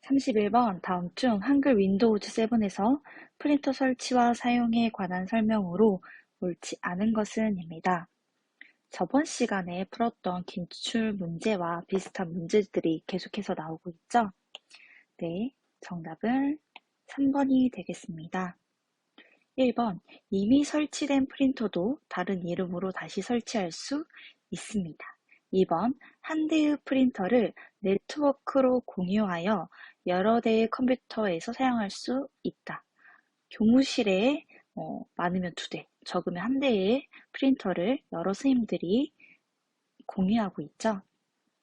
31번 다음 중 한글 윈도우즈 7에서 프린터 설치와 사용에 관한 설명으로 옳지 않은 것은 입니다. 저번 시간에 풀었던 기출 문제와 비슷한 문제들이 계속해서 나오고 있죠? 네, 정답은 3번이 되겠습니다. 1번, 이미 설치된 프린터도 다른 이름으로 다시 설치할 수 있습니다. 2번, 한 대의 프린터를 네트워크로 공유하여 여러 대의 컴퓨터에서 사용할 수 있다. 교무실에 많으면 2대, 적으면 한 대의 프린터를 여러 선생님들이 공유하고 있죠.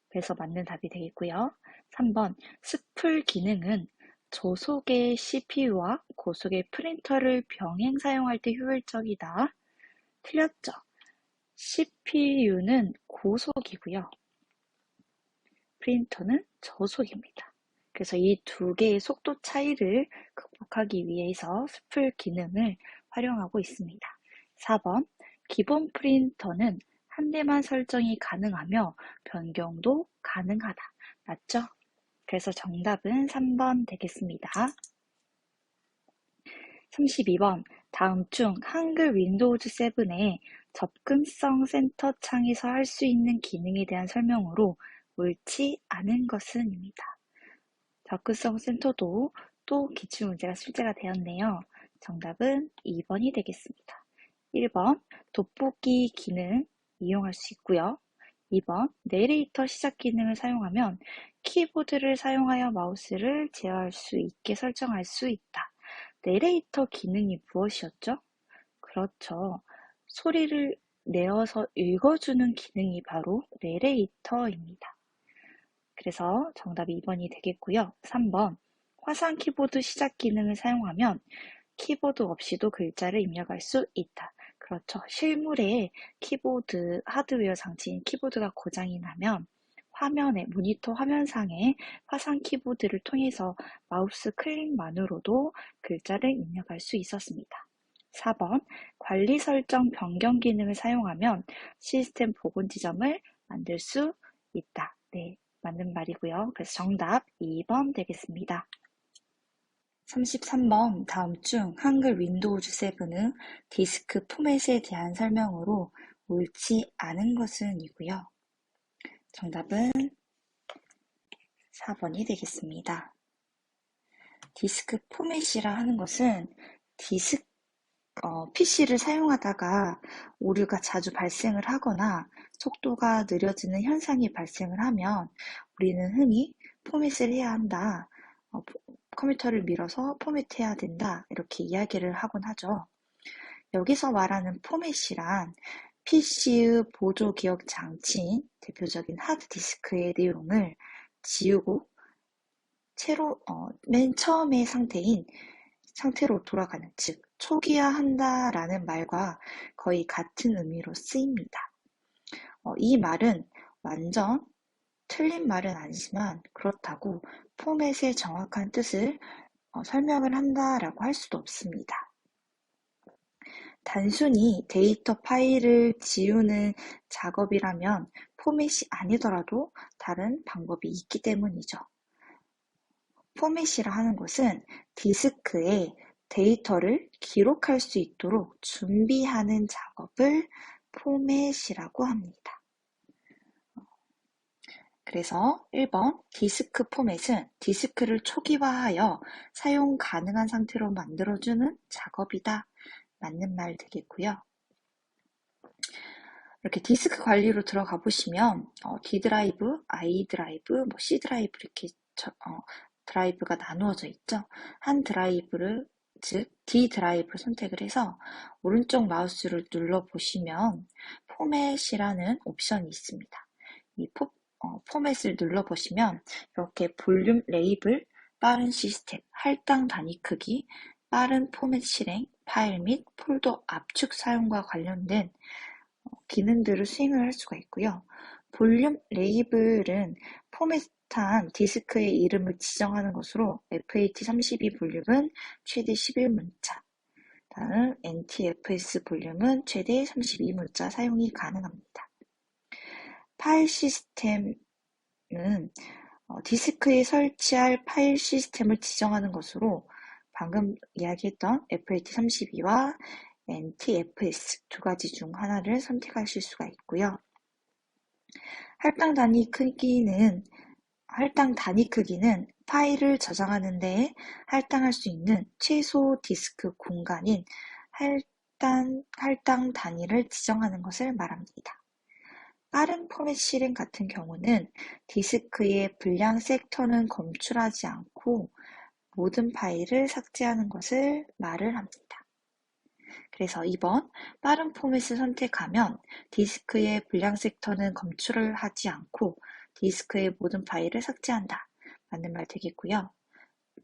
그래서 맞는 답이 되겠고요. 3번, 스플 기능은 저속의 CPU와 고속의 프린터를 병행 사용할 때 효율적이다. 틀렸죠? CPU는 고속이고요. 프린터는 저속입니다. 그래서 이 두 개의 속도 차이를 극복하기 위해서 스플 기능을 활용하고 있습니다. 4번, 기본 프린터는 한 대만 설정이 가능하며 변경도 가능하다. 맞죠? 그래서 정답은 3번 되겠습니다. 32번, 다음 중 한글 윈도우즈 7의 접근성 센터 창에서 할 수 있는 기능에 대한 설명으로 옳지 않은 것은 입니다. 접근성 센터도 또 기출문제가 출제가 되었네요. 정답은 2번이 되겠습니다. 1번, 돋보기 기능 이용할 수 있고요. 2번, 내레이터 시작 기능을 사용하면 키보드를 사용하여 마우스를 제어할 수 있게 설정할 수 있다. 내레이터 기능이 무엇이었죠? 그렇죠. 소리를 내어서 읽어주는 기능이 바로 내레이터입니다. 그래서 정답이 2번이 되겠고요. 3번, 화상 키보드 시작 기능을 사용하면 키보드 없이도 글자를 입력할 수 있다. 그렇죠. 실물에 키보드, 하드웨어 장치인 키보드가 고장이 나면 모니터 화면상에 화상 키보드를 통해서 마우스 클릭만으로도 글자를 입력할 수 있었습니다. 4번, 관리 설정 변경 기능을 사용하면 시스템 복원 지점을 만들 수 있다. 네, 맞는 말이고요. 그래서 정답 2번 되겠습니다. 33번 다음 중 한글 윈도우즈 7은 디스크 포맷에 대한 설명으로 옳지 않은 것은 이고요. 정답은 4번이 되겠습니다. 디스크 포맷이라 하는 것은 PC를 사용하다가 오류가 자주 발생을 하거나 속도가 느려지는 현상이 발생을 하면 우리는 흔히 포맷을 해야 한다. 컴퓨터를 밀어서 포맷해야 된다. 이렇게 이야기를 하곤 하죠. 여기서 말하는 포맷이란 PC의 보조 기억 장치인 대표적인 하드디스크의 내용을 지우고 맨 처음의 상태로 돌아가는, 즉 초기화한다라는 말과 거의 같은 의미로 쓰입니다. 이 말은 완전 틀린 말은 아니지만 그렇다고 포맷의 정확한 뜻을 설명을 한다라고 할 수도 없습니다. 단순히 데이터 파일을 지우는 작업이라면 포맷이 아니더라도 다른 방법이 있기 때문이죠. 포맷이라 하는 것은 디스크에 데이터를 기록할 수 있도록 준비하는 작업을 포맷이라고 합니다. 그래서 1번 디스크 포맷은 디스크를 초기화하여 사용 가능한 상태로 만들어주는 작업이다. 맞는 말 되겠고요. 이렇게 디스크 관리로 들어가 보시면 D 드라이브, I 드라이브, C 드라이브 이렇게 드라이브가 나누어져 있죠. 한 드라이브를, 즉 D 드라이브를 선택을 해서 오른쪽 마우스를 눌러보시면 포맷이라는 옵션이 있습니다. 이 포맷을 눌러보시면 이렇게 볼륨 레이블, 빠른 시스템, 할당 단위 크기, 빠른 포맷 실행, 파일 및 폴더 압축 사용과 관련된 기능들을 수행을 할 수가 있고요. 볼륨 레이블은 포맷한 디스크의 이름을 지정하는 것으로 FAT32 볼륨은 최대 11문자, 다음 NTFS 볼륨은 최대 32문자 사용이 가능합니다. 파일 시스템은 디스크에 설치할 파일 시스템을 지정하는 것으로 방금 이야기했던 FAT32와 NTFS 두 가지 중 하나를 선택하실 수가 있고요. 할당 단위 크기는 파일을 저장하는 데 할당할 수 있는 최소 디스크 공간인 할당 단위를 지정하는 것을 말합니다. 빠른 포맷 실행 같은 경우는 디스크의 분량 섹터는 검출하지 않고 모든 파일을 삭제하는 것을 말을 합니다. 그래서 2번 빠른 포맷을 선택하면 디스크의 분량 섹터는 검출을 하지 않고 디스크의 모든 파일을 삭제한다. 맞는 말 되겠고요.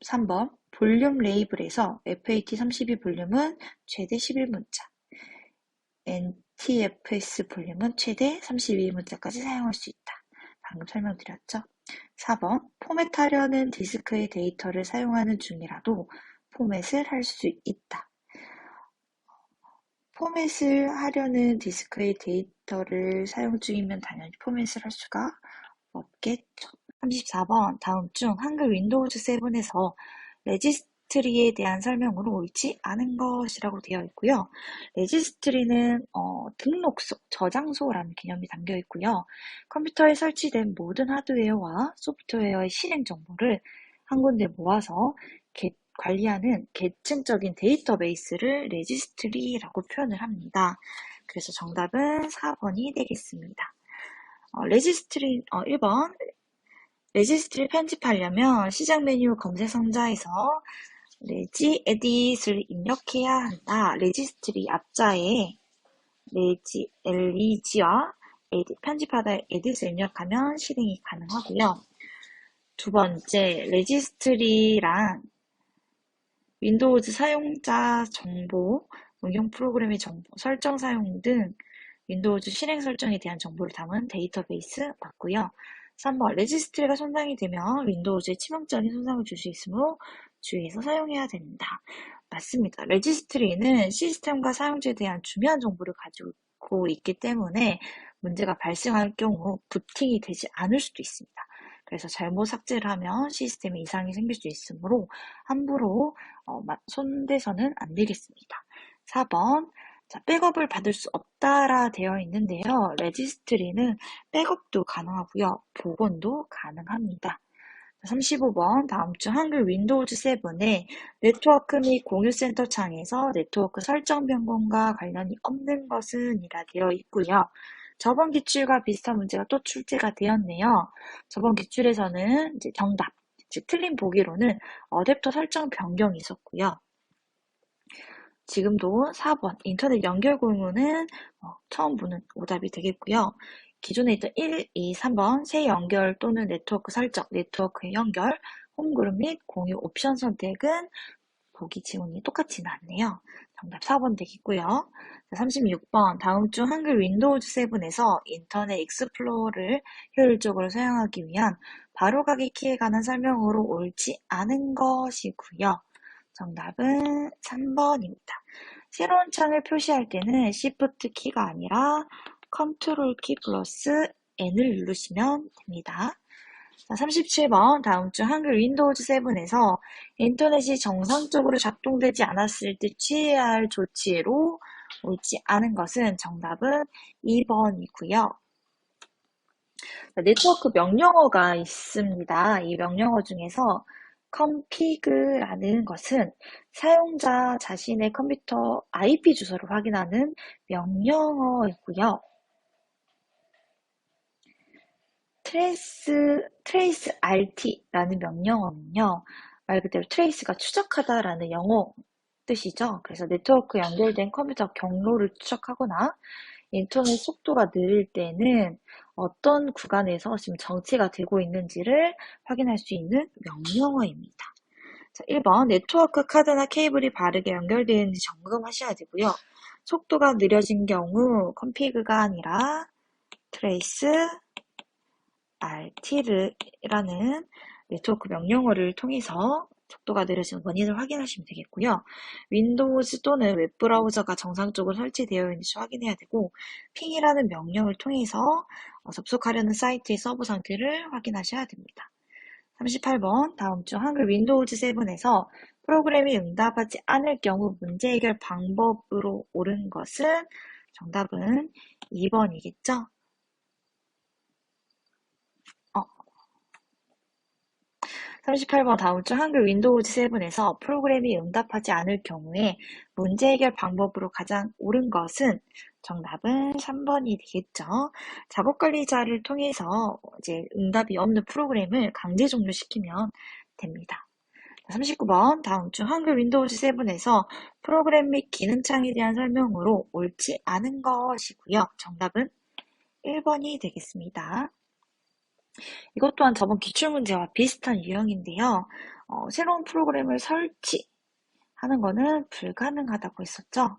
3번 볼륨 레이블에서 FAT32 볼륨은 최대 11문자, NTFS 볼륨은 최대 32문자까지 사용할 수 있다. 방금 설명드렸죠? 4번 포맷하려는 디스크의 데이터를 사용하는 중이라도 포맷을 할 수 있다. 포맷을 하려는 디스크의 데이터를 사용 중이면 당연히 포맷을 할 수가 없겠죠. 34번 다음 중 한글 윈도우즈 7에서 레지스트리에 대한 설명으로 옳지 않은 것이라고 되어 있고요. 레지스트리는 등록소, 저장소라는 개념이 담겨 있고요. 컴퓨터에 설치된 모든 하드웨어와 소프트웨어의 실행 정보를 한 군데 모아서 관리하는 계층적인 데이터베이스를 레지스트리라고 표현을 합니다. 그래서 정답은 4번이 되겠습니다. 1번 레지스트리 편집하려면 시작 메뉴 검색 상자에서 레지 에딧을 입력해야 한다. 레지스트리 앞자에 레지와 에딧, 편집하다 에딧을 입력하면 실행이 가능하고요. 두 번째, 레지스트리란 윈도우즈 사용자 정보, 응용 프로그램의 정보, 설정 사용 등 윈도우즈 실행 설정에 대한 정보를 담은 데이터베이스 맞고요. 3번, 레지스트리가 손상이 되면 윈도우즈에 치명적인 손상을 줄 수 있으므로 주의해서 사용해야 된다. 맞습니다. 레지스트리는 시스템과 사용자에 대한 중요한 정보를 가지고 있기 때문에 문제가 발생할 경우 부팅이 되지 않을 수도 있습니다. 그래서 잘못 삭제를 하면 시스템에 이상이 생길 수 있으므로 함부로 손대서는 안 되겠습니다. 4번 백업을 받을 수 없다라 되어 있는데요. 레지스트리는 백업도 가능하고요. 복원도 가능합니다. 35번 다음 중 한글 윈도우즈 7의 네트워크 및 공유센터 창에서 네트워크 설정 변경과 관련이 없는 것은 이라 되어 있고요. 저번 기출과 비슷한 문제가 또 출제가 되었네요. 저번 기출에서는 이제 정답, 즉 틀린 보기로는 어댑터 설정 변경이 있었고요. 지금도 4번 인터넷 연결 공유는 처음 보는 오답이 되겠고요. 기존에 있던 1, 2, 3번 새 연결 또는 네트워크 설정, 네트워크의 연결, 홈그룹 및 공유 옵션 선택은 보기 지원이 똑같이 나왔네요. 정답 4번 되겠고요. 36번 다음 중 한글 윈도우즈 7에서 인터넷 익스플로러를 효율적으로 사용하기 위한 바로가기 키에 관한 설명으로 옳지 않은 것이고요. 정답은 3번입니다. 새로운 창을 표시할 때는 Shift 키가 아니라 컨트롤 키 플러스 N을 누르시면 됩니다. 37번 다음 중 한글 윈도우즈 7에서 인터넷이 정상적으로 작동되지 않았을 때 취해야 할 조치로 옳지 않은 것은 정답은 2번이고요. 네트워크 명령어가 있습니다. 이 명령어 중에서 config라는 것은 사용자 자신의 컴퓨터 IP 주소를 확인하는 명령어이고요. trace rt라는 명령어는요, 말 그대로 trace가 추적하다라는 영어 뜻이죠. 그래서 네트워크 연결된 컴퓨터 경로를 추적하거나 인터넷 속도가 느릴 때는 어떤 구간에서 지금 정체가 되고 있는지를 확인할 수 있는 명령어입니다. 자, 1번 네트워크 카드나 케이블이 바르게 연결되어 있는지 점검하셔야 되고요. 속도가 느려진 경우 config가 아니라 trace rt라는 네트워크 명령어를 통해서 속도가 느려진 원인을 확인하시면 되겠고요. 윈도우즈 또는 웹브라우저가 정상적으로 설치되어 있는지 확인해야 되고 핑이라는 명령을 통해서 접속하려는 사이트의 서버 상태를 확인하셔야 됩니다. 38번 다음 중 한글 윈도우즈 7에서 프로그램이 응답하지 않을 경우 문제 해결 방법으로 옳은 것은 정답은 2번이겠죠? 38번 다음 중 한글 윈도우즈 7에서 프로그램이 응답하지 않을 경우에 문제 해결 방법으로 가장 옳은 것은 정답은 3번이 되겠죠. 작업 관리자를 통해서 이제 응답이 없는 프로그램을 강제 종료시키면 됩니다. 39번 다음 중 한글 윈도우즈 7에서 프로그램 및 기능창에 대한 설명으로 옳지 않은 것이고요. 정답은 1번이 되겠습니다. 이것 또한 저번 기출문제와 비슷한 유형인데요. 새로운 프로그램을 설치하는 것은 불가능하다고 했었죠.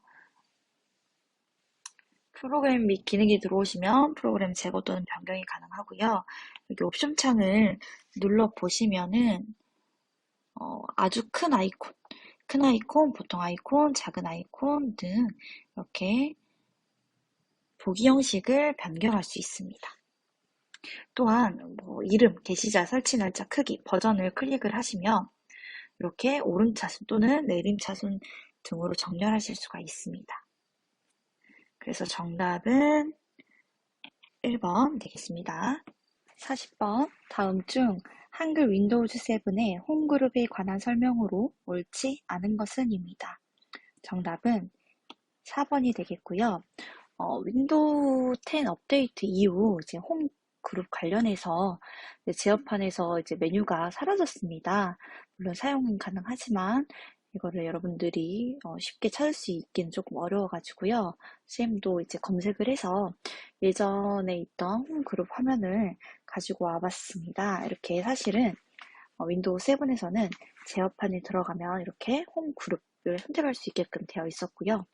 프로그램 및 기능이 들어오시면 프로그램 제거 또는 변경이 가능하고요. 여기 옵션 창을 눌러보시면은 아주 큰 아이콘, 보통 아이콘, 작은 아이콘 등 이렇게 보기 형식을 변경할 수 있습니다. 또한 이름, 게시자, 설치 날짜, 크기, 버전을 클릭을 하시면 이렇게 오름차순 또는 내림차순 등으로 정렬하실 수가 있습니다. 그래서 정답은 1번 되겠습니다. 40번 다음 중 한글 윈도우즈 7의 홈그룹에 관한 설명으로 옳지 않은 것은입니다. 정답은 4번이 되겠고요. 윈도우 10 업데이트 이후 이제 홈 그룹 관련해서 제어판에서 이제 메뉴가 사라졌습니다. 물론 사용은 가능하지만 이거를 여러분들이 쉽게 찾을 수 있기는 조금 어려워가지고요. 쌤도 이제 검색을 해서 예전에 있던 홈 그룹 화면을 가지고 와봤습니다. 이렇게 사실은 윈도우 7에서는 제어판에 들어가면 이렇게 홈 그룹을 선택할 수 있게끔 되어 있었고요.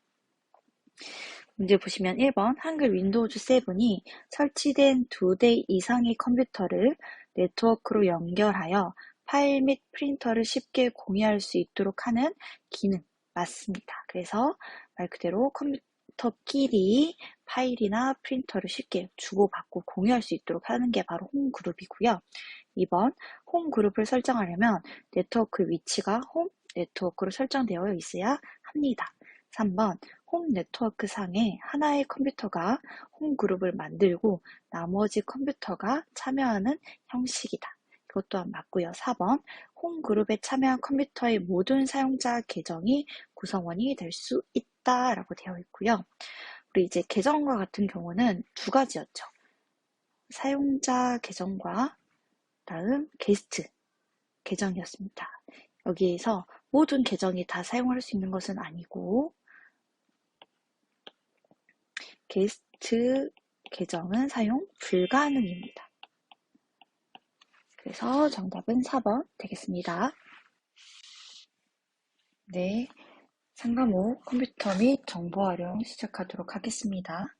문제 보시면 1번 한글 윈도우즈 7이 설치된 2대 이상의 컴퓨터를 네트워크로 연결하여 파일 및 프린터를 쉽게 공유할 수 있도록 하는 기능 맞습니다. 그래서 말 그대로 컴퓨터끼리 파일이나 프린터를 쉽게 주고받고 공유할 수 있도록 하는 게 바로 홈그룹이고요. 2번 홈그룹을 설정하려면 네트워크 위치가 홈 네트워크로 설정되어 있어야 합니다. 3번 홈 네트워크 상에 하나의 컴퓨터가 홈 그룹을 만들고 나머지 컴퓨터가 참여하는 형식이다. 이것 또한 맞고요. 4번 홈 그룹에 참여한 컴퓨터의 모든 사용자 계정이 구성원이 될 수 있다라고 되어 있고요. 우리 이제 계정과 같은 경우는 두 가지였죠. 사용자 계정과 다음 게스트 계정이었습니다. 여기에서 모든 계정이 다 사용할 수 있는 것은 아니고 게스트 계정은 사용 불가능입니다. 그래서 정답은 4번 되겠습니다. 네, 상과목 컴퓨터 및 정보 활용 시작하도록 하겠습니다.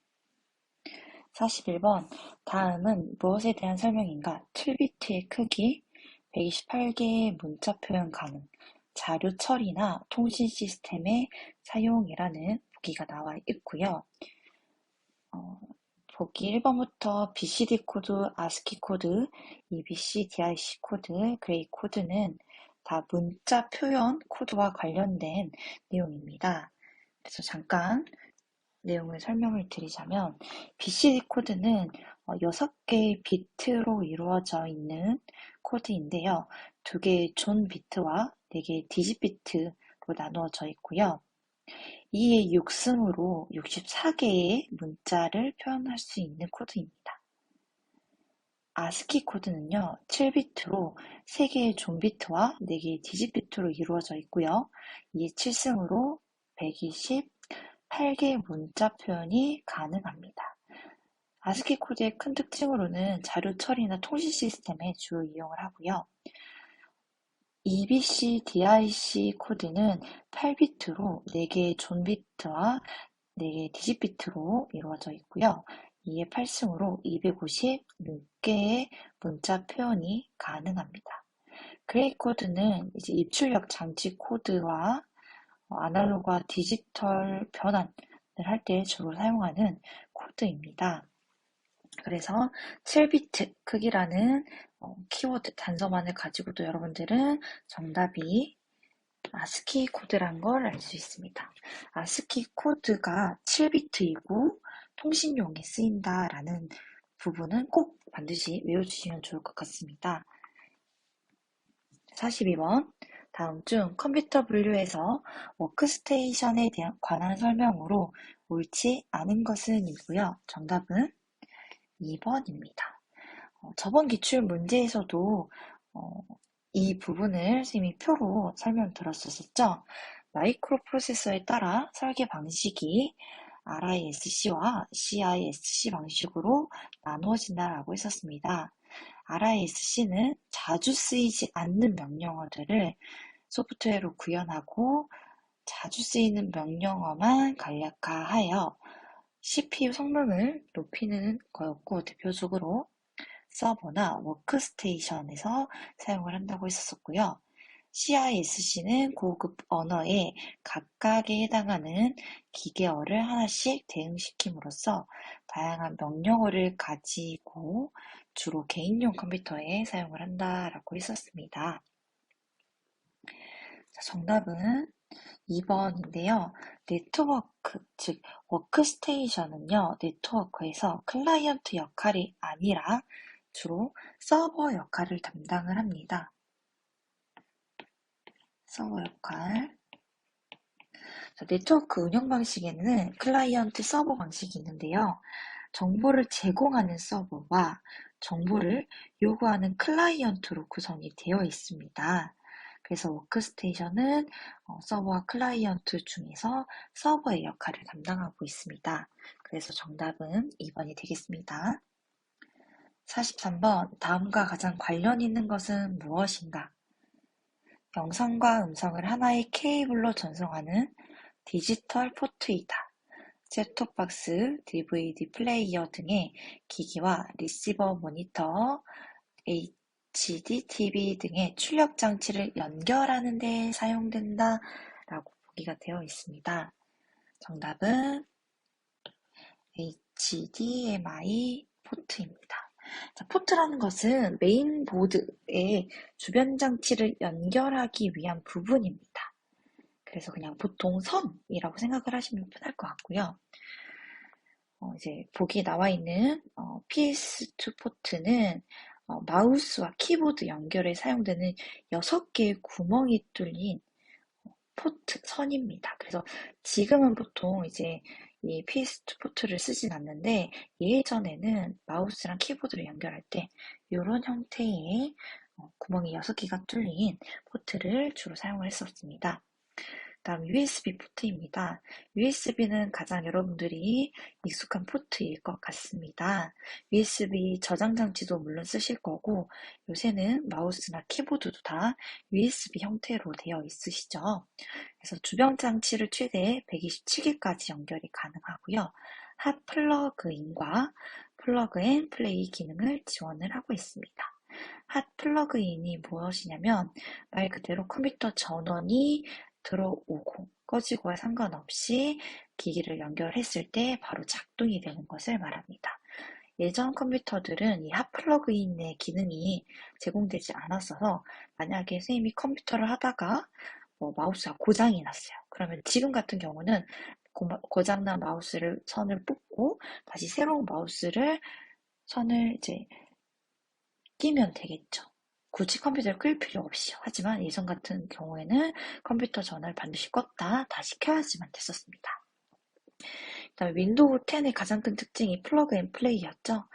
41번 다음은 무엇에 대한 설명인가? 7비트의 크기, 128개의 문자 표현 가능, 자료 처리나 통신 시스템의 사용이라는 보기가 나와 있고요. 보기 1번부터 BCD 코드, ASCII 코드, EBC, DIC 코드, 그레이 코드는 다 문자 표현 코드와 관련된 내용입니다. 그래서 잠깐 내용을 설명을 드리자면 BCD 코드는 6개의 비트로 이루어져 있는 코드인데요. 2개의 존 비트와 4개의 디짓 비트로 나누어져 있고요. 2의 6승으로 64개의 문자를 표현할 수 있는 코드입니다. ASCII 코드는요, 7비트로 3개의 존 비트와 4개의 디짓 비트로 이루어져 있고요. 2의 7승으로 128개의 문자 표현이 가능합니다. ASCII 코드의 큰 특징으로는 자료 처리나 통신 시스템에 주로 이용을 하고요. EBC, DIC 코드는 8비트로 4개의 존 비트와 4개의 디짓 비트로 이루어져 있고요. 이에 8승으로 256개의 문자 표현이 가능합니다. 그레이 코드는 이제 입출력 장치 코드와 아날로그와 디지털 변환을 할 때 주로 사용하는 코드입니다. 그래서 7비트 크기라는 키워드 단서만을 가지고도 여러분들은 정답이 아스키 코드란 걸 알 수 있습니다. 아스키 코드가 7비트이고 통신용에 쓰인다라는 부분은 꼭 반드시 외워주시면 좋을 것 같습니다. 42번. 다음 중 컴퓨터 분류에서 워크스테이션에 관한 설명으로 옳지 않은 것은 이고요. 정답은 2번입니다. 저번 기출 문제에서도 이 부분을 선생님이 표로 설명드렸었죠. 마이크로 프로세서에 따라 설계 방식이 RISC와 CISC 방식으로 나누어진다라고 했었습니다. RISC는 자주 쓰이지 않는 명령어들을 소프트웨어로 구현하고 자주 쓰이는 명령어만 간략화하여 CPU 성능을 높이는 거였고, 대표적으로 서버나 워크스테이션에서 사용을 한다고 했었고요. CISC는 고급 언어에 각각에 해당하는 기계어를 하나씩 대응시킴으로써 다양한 명령어를 가지고 주로 개인용 컴퓨터에 사용을 한다라고 했었습니다. 자, 정답은 2번인데요. 네트워크, 즉 워크스테이션은요, 네트워크에서 클라이언트 역할이 아니라 주로 서버 역할을 담당을 합니다. 서버 역할. 네트워크 운영 방식에는 클라이언트 서버 방식이 있는데요. 정보를 제공하는 서버와 정보를 요구하는 클라이언트로 구성이 되어 있습니다. 그래서 워크스테이션은 서버와 클라이언트 중에서 서버의 역할을 담당하고 있습니다. 그래서 정답은 2번이 되겠습니다. 43번. 다음과 가장 관련 있는 것은 무엇인가? 영상과 음성을 하나의 케이블로 전송하는 디지털 포트이다. 셋톱박스, DVD 플레이어 등의 기기와 리시버 모니터, HD TV 등의 출력 장치를 연결하는 데 사용된다 라고 보기가 되어 있습니다. 정답은 HDMI 포트입니다. 자, 포트라는 것은 메인보드에 주변 장치를 연결하기 위한 부분입니다. 그래서 그냥 보통 선이라고 생각을 하시면 편할 것 같고요. 이제 보기에 나와 있는 PS2 포트는 마우스와 키보드 연결에 사용되는 6개의 구멍이 뚫린 포트 선입니다. 그래서 지금은 보통 이제 이 PS2 포트를 쓰진 않는데 예전에는 마우스랑 키보드를 연결할 때 이런 형태의 구멍이 6개가 뚫린 포트를 주로 사용을 했었습니다. 다음 USB 포트입니다. USB는 가장 여러분들이 익숙한 포트일 것 같습니다. USB 저장 장치도 물론 쓰실 거고 요새는 마우스나 키보드도 다 USB 형태로 되어 있으시죠. 그래서 주변 장치를 최대 127개까지 연결이 가능하고요. 핫 플러그인과 플러그 앤 플레이 기능을 지원을 하고 있습니다. 핫 플러그인이 무엇이냐면 말 그대로 컴퓨터 전원이 들어오고 꺼지고와 상관없이 기기를 연결했을 때 바로 작동이 되는 것을 말합니다. 예전 컴퓨터들은 이 핫 플러그인의 기능이 제공되지 않았어서 만약에 선생님이 컴퓨터를 하다가 마우스가 고장이 났어요. 그러면 지금 같은 경우는 고장난 마우스를 선을 뽑고 다시 새로운 마우스를 선을 이제 끼면 되겠죠. 굳이 컴퓨터를 끌 필요 없이요. 하지만 예전 같은 경우에는 컴퓨터 전원을 반드시 껐다 다시 켜야지만 됐었습니다. 그다음에 윈도우 10의 가장 큰 특징이 플러그 앤 플레이였죠.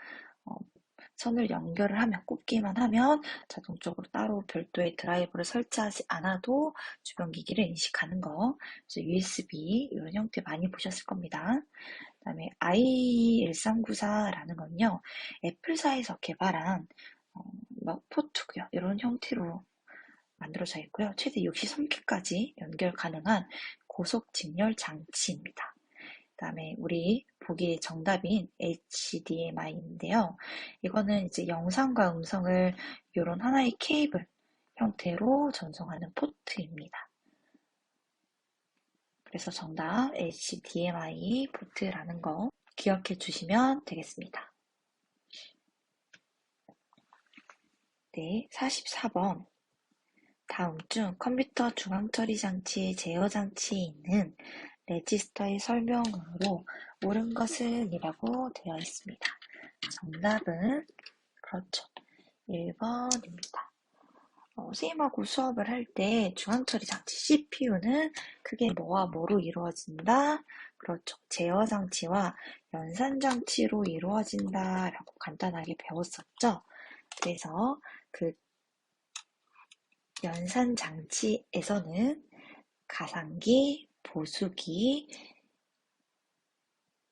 선을 연결을 하면 꽂기만 하면 자동적으로 따로 별도의 드라이버를 설치하지 않아도 주변 기기를 인식하는 거. 그래서 USB 이런 형태 많이 보셨을 겁니다. 그다음에 i1394라는 건요. 애플사에서 개발한 포트고요. 이런 형태로 만들어져 있고요. 최대 63개까지 연결 가능한 고속 직렬 장치입니다. 그다음에 우리 보기의 정답인 HDMI인데요. 이거는 이제 영상과 음성을 이런 하나의 케이블 형태로 전송하는 포트입니다. 그래서 정답 HDMI 포트라는 거 기억해 주시면 되겠습니다. 네, 44번. 다음 중 컴퓨터 중앙처리 장치의 제어 장치에 있는 레지스터의 설명으로 옳은 것은 이라고 되어 있습니다. 정답은 그렇죠. 1번입니다. 선생님하고 수업을 할 때 중앙처리 장치 CPU는 크게 뭐와 뭐로 이루어진다? 그렇죠. 제어 장치와 연산 장치로 이루어진다라고 간단하게 배웠었죠. 그래서 그 연산 장치에서는 가상기, 보수기,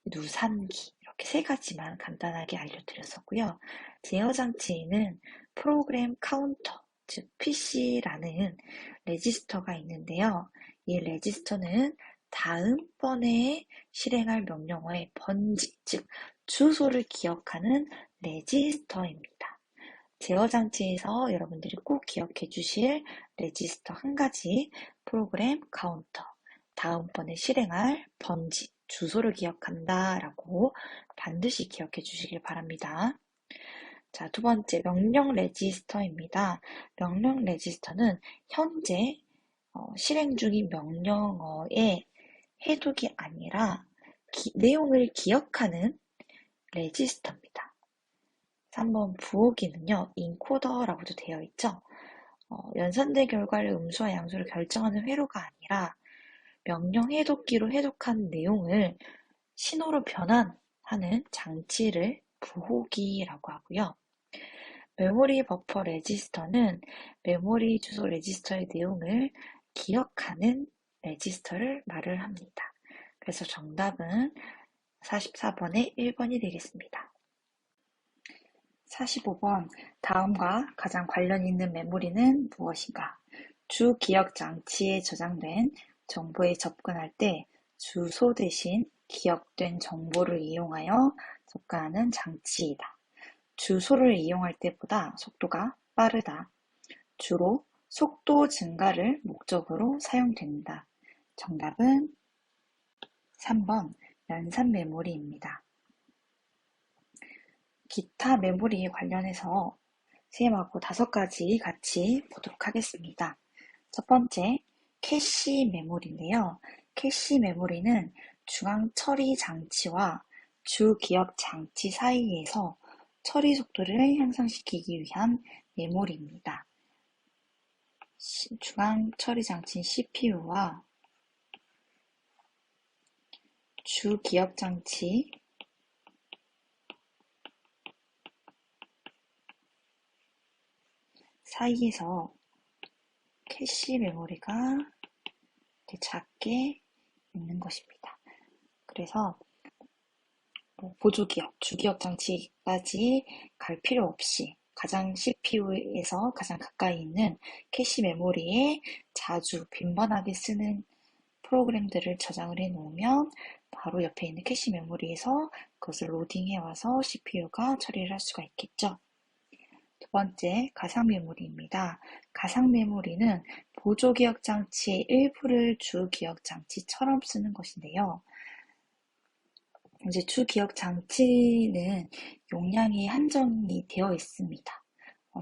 누산기 이렇게 세 가지만 간단하게 알려드렸었고요. 제어 장치에는 프로그램 카운터, 즉 PC라는 레지스터가 있는데요. 이 레지스터는 다음번에 실행할 명령어의 번지, 즉 주소를 기억하는 레지스터입니다. 제어 장치에서 여러분들이 꼭 기억해 주실 레지스터 한 가지, 프로그램 카운터, 다음번에 실행할 번지, 주소를 기억한다 라고 반드시 기억해 주시길 바랍니다. 자, 두 번째, 명령 레지스터입니다. 명령 레지스터는 현재 실행 중인 명령어의 해독이 아니라 내용을 기억하는 레지스터입니다. 3번 부호기는요, 인코더라고도 되어 있죠. 연산된 결과를 음수와 양수를 결정하는 회로가 아니라 명령 해독기로 해독한 내용을 신호로 변환하는 장치를 부호기라고 하고요. 메모리 버퍼 레지스터는 메모리 주소 레지스터의 내용을 기억하는 레지스터를 말을 합니다. 그래서 정답은 44번의 1번이 되겠습니다. 45번. 다음과 가장 관련 있는 메모리는 무엇인가? 주 기억 장치에 저장된 정보에 접근할 때 주소 대신 기억된 정보를 이용하여 접근하는 장치이다. 주소를 이용할 때보다 속도가 빠르다. 주로 속도 증가를 목적으로 사용된다. 정답은 3번 연산 메모리입니다. 기타 메모리에 관련해서 선생님하고 5가지 같이 보도록 하겠습니다. 첫 번째, 캐시 메모리인데요. 캐시 메모리는 중앙 처리 장치와 주 기억 장치 사이에서 처리 속도를 향상시키기 위한 메모리입니다. 중앙 처리 장치인 CPU와 주 기억 장치 사이에서 캐시 메모리가 이렇게 작게 있는 것입니다. 그래서 보조기억, 주기억 장치까지 갈 필요 없이 가장 CPU에서 가장 가까이 있는 캐시 메모리에 자주 빈번하게 쓰는 프로그램들을 저장을 해 놓으면 바로 옆에 있는 캐시 메모리에서 그것을 로딩해 와서 CPU가 처리를 할 수가 있겠죠. 두 번째, 가상 메모리입니다. 가상 메모리는 보조기억 장치의 일부를 주 기억 장치처럼 쓰는 것인데요. 이제 주 기억 장치는 용량이 한정이 되어 있습니다.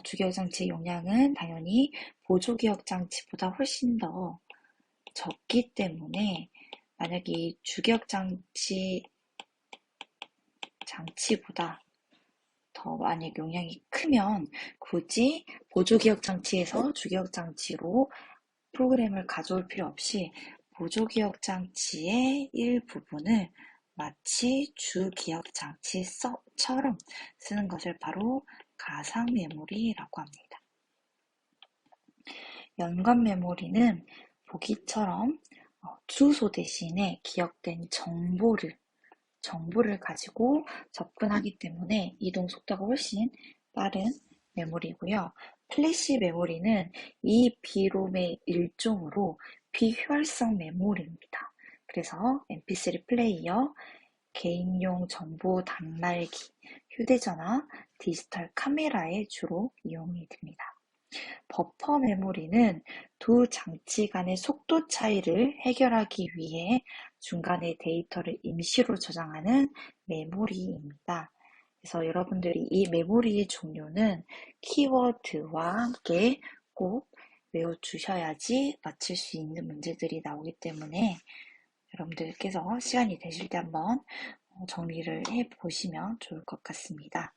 주 기억 장치의 용량은 당연히 보조 기억 장치보다 훨씬 더 적기 때문에 만약에 이 주기억 장치보다 더 만약 용량이 크면 굳이 보조기억 장치에서 주기억 장치로 프로그램을 가져올 필요 없이 보조기억 장치의 일부분을 마치 주기억 장치처럼 쓰는 것을 바로 가상 메모리라고 합니다. 연관 메모리는 보기처럼 주소 대신에 기억된 정보를 가지고 접근하기 때문에 이동 속도가 훨씬 빠른 메모리고요. 플래시 메모리는 이 비롬의 일종으로 비효율성 메모리입니다. 그래서 mp3 플레이어, 개인용 정보 단말기, 휴대전화, 디지털 카메라에 주로 이용이 됩니다. 버퍼 메모리는 두 장치 간의 속도 차이를 해결하기 위해 중간에 데이터를 임시로 저장하는 메모리입니다. 그래서 여러분들이 이 메모리의 종류는 키워드와 함께 꼭 외워주셔야지 맞출 수 있는 문제들이 나오기 때문에 여러분들께서 시간이 되실 때 한번 정리를 해보시면 좋을 것 같습니다.